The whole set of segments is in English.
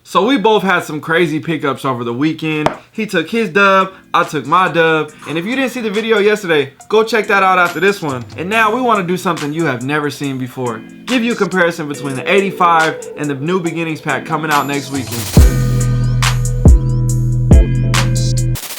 So we both had some crazy pickups over the weekend. He took his dub, I took my dub. And if you didn't see the video yesterday, go check that out after this one. And now we want to do something you have never seen before. Give you a comparison between the 85 and the New Beginnings pack coming out next weekend.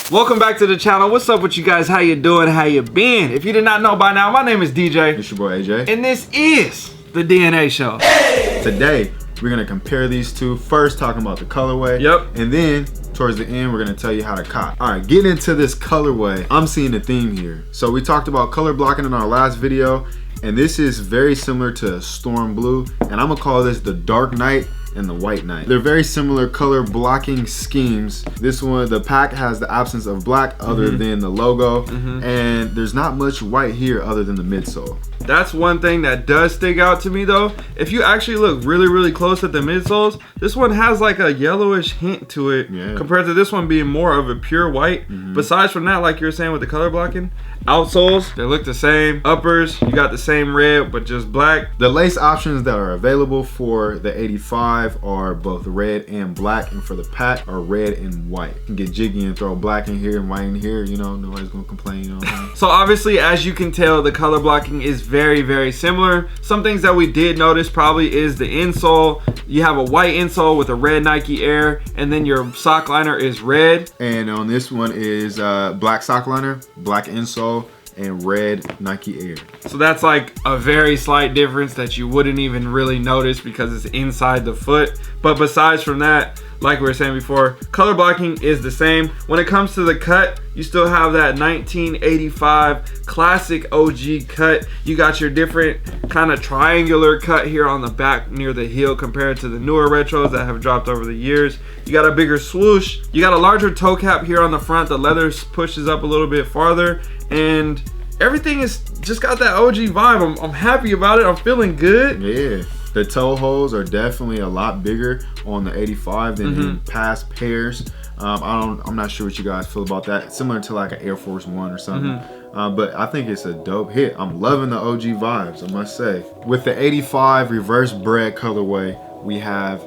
Welcome back to the channel. What's up with you guys? How you doing? How you been? If you did not know by now, my name is DJ. It's your boy AJ. And this is the DNA Show. Hey! Today, we're gonna compare these two. First, talking about the colorway. Yep. And then, towards the end, we're gonna tell you how to cop. All right, getting into this colorway, I'm seeing a theme here. So we talked about color blocking in our last video, and this is very similar to Storm Blue, and I'm gonna call this the Dark Knight and the White Knight. They're very similar color blocking schemes. This one, the pack has the absence of black other than the logo, and there's not much white here other than the midsole. That's one thing that does stick out to me though. If you actually look really close at the midsoles, this one has like a yellowish hint to it compared to this one being more of a pure white. Besides from that, like you were saying with the color blocking, outsoles, they look the same. Uppers, you got the same red but just black. The lace options that are available for the 85 are both red and black, and for the pack are red and white. You can get jiggy and throw black in here and white in here, you know, nobody's gonna complain, you know what I'm saying? So obviously, as you can tell, the color blocking is very similar. Some things that we did notice probably is the insole. You have a white insole with a red Nike Air, and then your sock liner is red. And on this one is black sock liner, black insole, and red Nike Air. So that's like a very slight difference that you wouldn't even really notice because it's inside the foot. But besides from that, like we were saying before, color blocking is the same. When it comes to the cut, you still have that 1985 classic OG cut. You got your different kind of triangular cut here on the back near the heel compared to the newer retros that have dropped over the years. You got a bigger swoosh. You got a larger toe cap here on the front. The leather pushes up a little bit farther, and everything is just got that OG vibe. I'm happy about it. I'm feeling good. Yeah. The toe holes are definitely a lot bigger on the 85 than in past pairs. I'm not sure what you guys feel about that. It's similar to like an Air Force One or something. But I think it's a dope hit. I'm loving the OG vibes, I must say. With the 85 reverse bread colorway, we have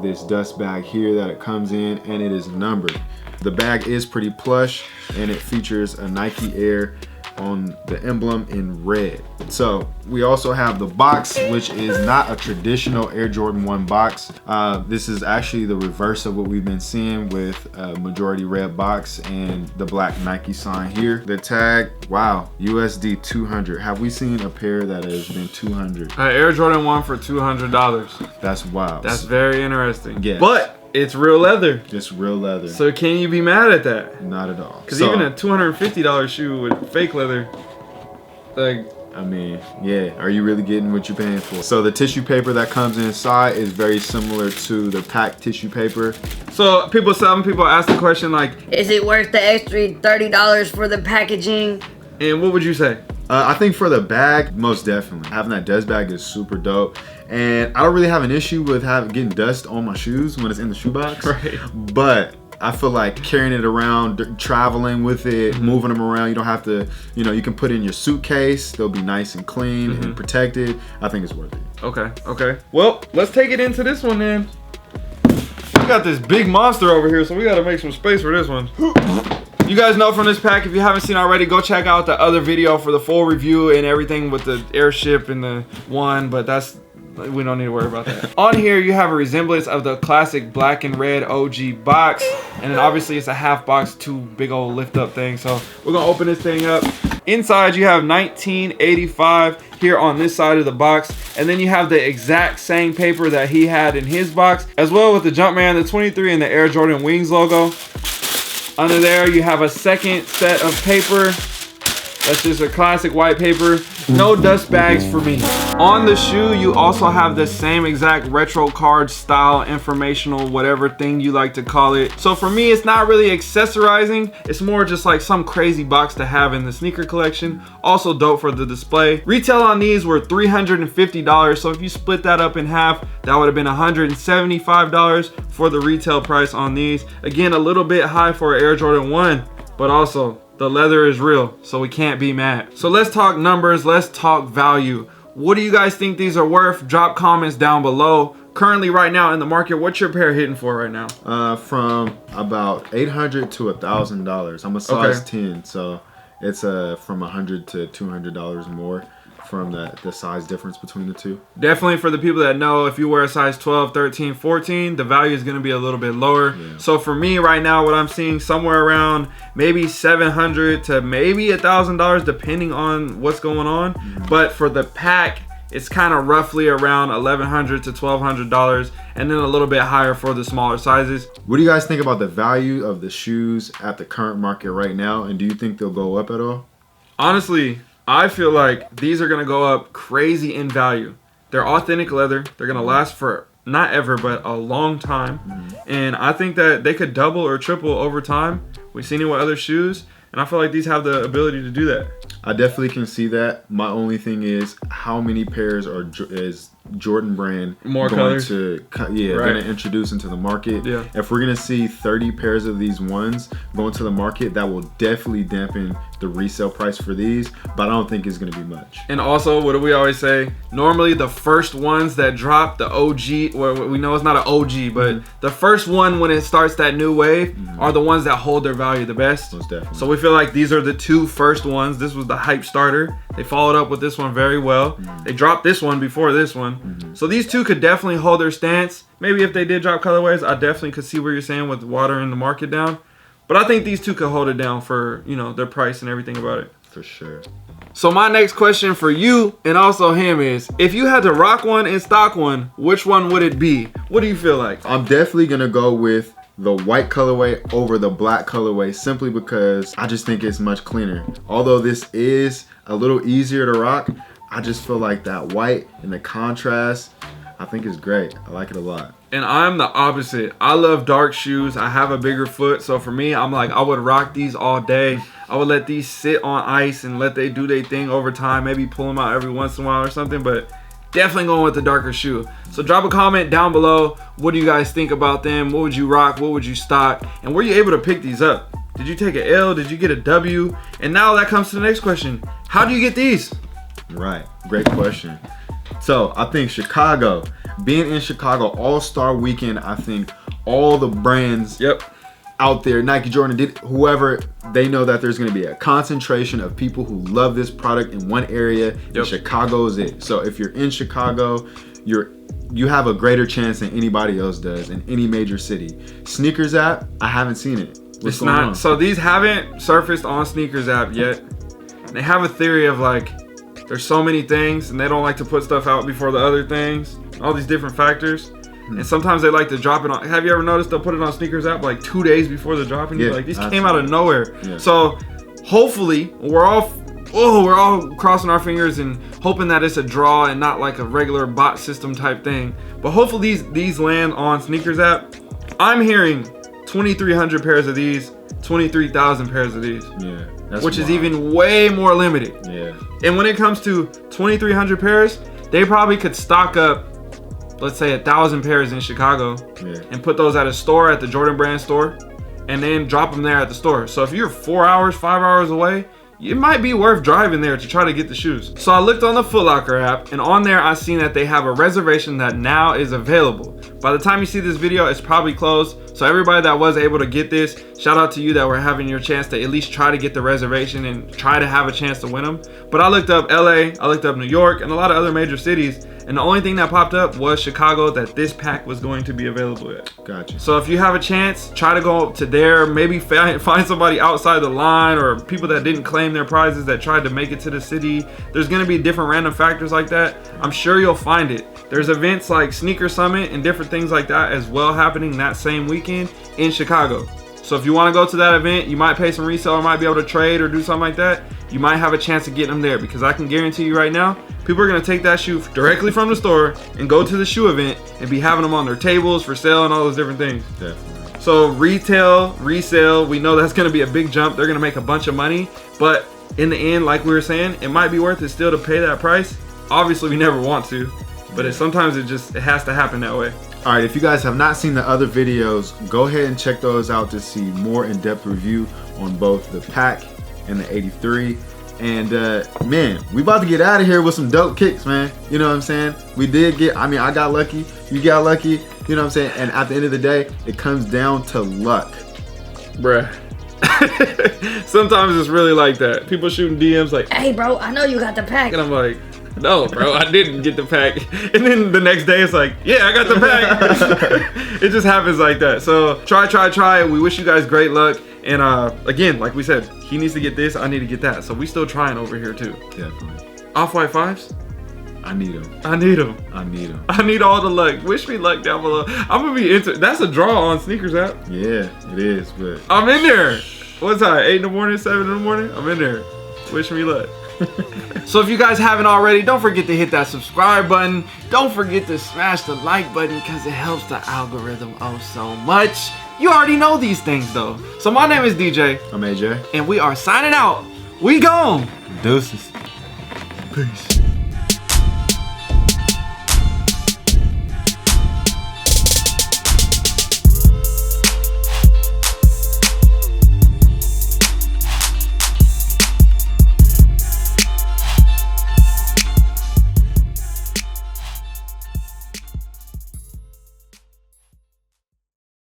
this dust bag here that it comes in, and it is numbered. The bag is pretty plush, and it features a Nike Air on the emblem in red. So we also have the box, which is not a traditional Air Jordan 1 box. This is actually the reverse of what we've been seeing with a majority red box and the black Nike sign here. The tag, wow, USD 200. Have we seen a pair that has been 200? Air Jordan 1 for $200. That's wild. That's very interesting. Yes. But it's real leather. It's real leather. So can you be mad at that? Not at all. Because even a $250 shoe with fake leather, like, I mean, yeah, are you really getting what you're paying for? So the tissue paper that comes inside is very similar to the pack tissue paper. So some people ask the question like, is it worth the extra $30 for the packaging? And what would you say? I think for the bag, most definitely. Having that dust bag is super dope. And I don't really have an issue with getting dust on my shoes when it's in the shoebox. Right. But I feel like carrying it around, traveling with it, moving them around, you don't have to, you know, you can put it in your suitcase. They'll be nice and clean and protected. I think it's worth it. Okay. Well, let's take it into this one then. We got this big monster over here, so we gotta make some space for this one. You guys know from this pack, if you haven't seen already, go check out the other video for the full review and everything with the airship and the one, but we don't need to worry about that. On here, you have a resemblance of the classic black and red OG box, and then obviously it's a half box, two big old lift up things. So we're gonna open this thing up. Inside, you have 1985 here on this side of the box, and then you have the exact same paper that he had in his box, as well with the Jumpman, the 23, and the Air Jordan Wings logo. Under there, you have a second set of paper. That's just a classic white paper. No dust bags for me. On the shoe, you also have the same exact retro card style, informational, whatever thing you like to call it. So for me, it's not really accessorizing. It's more just like some crazy box to have in the sneaker collection. Also dope for the display. Retail on these were $350. So if you split that up in half, that would have been $175 for the retail price on these. Again, a little bit high for Air Jordan 1, but also the leather is real, so we can't be mad. So let's talk numbers, let's talk value. What do you guys think these are worth? Drop comments down below. currently right now in the market, what's your pair hitting for right now? From about $800 to $1,000. I'm a size 10, so it's from $100 to $200 more from the size difference between the two. Definitely for the people that know, if you wear a size 12, 13, 14, the value is going to be a little bit lower. Yeah. So for me right now, what I'm seeing somewhere around maybe $700 to maybe $1,000 depending on what's going on. But for the pack, it's kind of roughly around $1,100 to $1,200, and then a little bit higher for the smaller sizes. What do you guys think about the value of the shoes at the current market right now, and do you think they'll go up at all? Honestly, I feel like these are going to go up crazy in value. They're authentic leather. They're going to last for not ever, but a long time. And I think that they could double or triple over time. We've seen it with other shoes, and I feel like these have the ability to do that. I definitely can see that. My only thing is, how many pairs is Jordan brand More going colors? to going to introduce into the market? Yeah. If we're going to see 30 pairs of these ones go into the market, that will definitely dampen the resale price for these, but I don't think it's going to be much. And also, what do we always say? Normally, the first ones that drop, the OG, well, we know it's not an OG, but the first one when it starts that new wave are the ones that hold their value the best. Most definitely. So we feel like these are the two first ones. This was the hype starter. They followed up with this one very well. They dropped this one before this one. So these two could definitely hold their stance. Maybe if they did drop colorways, I definitely could see where you're saying with watering the market down. But I think these two could hold it down for, you know, their price and everything about it. For sure. So my next question for you and also him is, if you had to rock one and stock one, which one would it be? What do you feel like? I'm definitely going to go with the white colorway over the black colorway, simply because I just think it's much cleaner. Although this is a little easier to rock, I just feel like that white and the contrast, I think is great. I like it a lot. And I'm the opposite. I love dark shoes. I have a bigger foot. So for me, I'm like, I would rock these all day. I would let these sit on ice and let they do their thing over time. Maybe pull them out every once in a while or something. But definitely going with the darker shoe. So drop a comment down below. What do you guys think about them? What would you rock? What would you stock? And were you able to pick these up? Did you take an L? Did you get a W? And now that comes to the next question. How do you get these? Right. Great question. So I think Chicago, being in Chicago All-Star Weekend, I think all the brands out there, Nike, Jordan, whoever, they know that there's going to be a concentration of people who love this product in one area. And Chicago is it. So if you're in Chicago, you have a greater chance than anybody else does in any major city. Sneakers app, I haven't seen it. What's going on? So these haven't surfaced on Sneakers app yet. They have a theory of like, there's so many things and they don't like to put stuff out before the other things, all these different factors. And sometimes they like to drop it on. Have you ever noticed they'll put it on Sneakers app like 2 days before the drop, and you're like, these came out of nowhere. So hopefully we're all crossing our fingers and hoping that it's a draw and not like a regular bot system type thing. But hopefully these land on Sneakers app. I'm hearing 2,300 pairs of these, 23,000 pairs of these. Yeah. Which is even way more limited. Yeah. And when it comes to 2,300 pairs, they probably could stock up, let's say 1,000 pairs in Chicago and put those at a store, at the Jordan brand store, and then drop them there at the store. So if you're 4 hours, 5 hours away, it might be worth driving there to try to get the shoes. So I looked on the Foot Locker app, and on there I seen that they have a reservation that now is available. By the time you see this video, it's probably closed. So everybody that was able to get this, shout out to you that were having your chance to at least try to get the reservation and try to have a chance to win them. But I looked up LA, I looked up New York, and a lot of other major cities, and the only thing that popped up was Chicago, that this pack was going to be available at. Gotcha. So if you have a chance, try to go to there, maybe find somebody outside the line or people that didn't claim their prizes that tried to make it to the city. There's gonna be different random factors like that. I'm sure you'll find it. There's events like Sneaker Summit and different things like that as well happening that same weekend in Chicago. So if you want to go to that event, you might pay some resale or might be able to trade or do something like that. You might have a chance of getting them there, because I can guarantee you right now, people are going to take that shoe directly from the store and go to the shoe event and be having them on their tables for sale and all those different things. Definitely. So retail, resale, we know that's going to be a big jump. They're going to make a bunch of money, but in the end, like we were saying, it might be worth it still to pay that price. Obviously, we never want to, but sometimes it has to happen that way. All right, if you guys have not seen the other videos, go ahead and check those out to see more in-depth review on both the pack and the 83. And man, we about to get out of here with some dope kicks, man. You know what I'm saying? We did get, I mean, I got lucky, you got lucky, you know what I'm saying? And at the end of the day, it comes down to luck. Bruh. Sometimes it's really like that. People shooting DMs like, Hey, bro, I know you got the pack. and I'm like, no, bro, I didn't get the pack. And then the next day it's like, yeah, I got the pack. It just happens like that. So try. We wish you guys great luck. And again, like we said, he needs to get this, I need to get that. So we still trying over here too. Definitely. Off-white 5s? I need them. I need them. I need them. I need all the luck. Wish me luck down below. I'm gonna be into, that's a draw on Sneakers app. Yeah, it is, but I'm in there. What time? 8 in the morning, 7 in the morning? I'm in there. Wish me luck. So if you guys haven't already, don't forget to hit that subscribe button. Don't forget to smash the like button because it helps the algorithm oh so much. You already know these things though. So my name is DJ. I'm AJ. And we are signing out. We gone. Deuces. Peace.